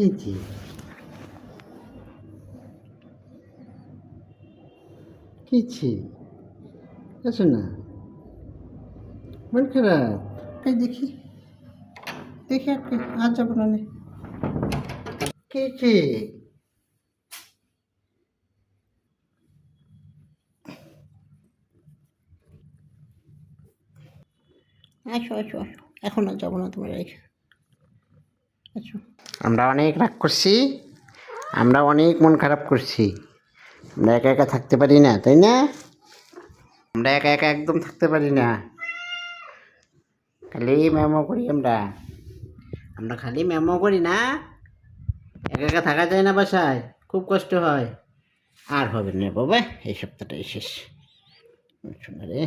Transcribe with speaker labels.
Speaker 1: এই যে কিছি আসো না, মন খারাপ, এই দেখি দেখি আর যাবো না নে। কিছি আসো আসো আসো, এখন আর যাবো না তোমার রেখে, আসো। আমরা অনেক রাগ করছি, আমরা অনেক মন খারাপ করছি, আমরা একা একা থাকতে পারি না, তাই না? আমরা একা একা একদম থাকতে পারি না, খালি ম্যামো করি আমরা, আমরা খালি ম্যামো করি না, একা একা থাকা যায় না বাসায়, খুব কষ্ট হয়। আর হবে না বাবা, এই সপ্তাহটাই শেষ, শোনা রে।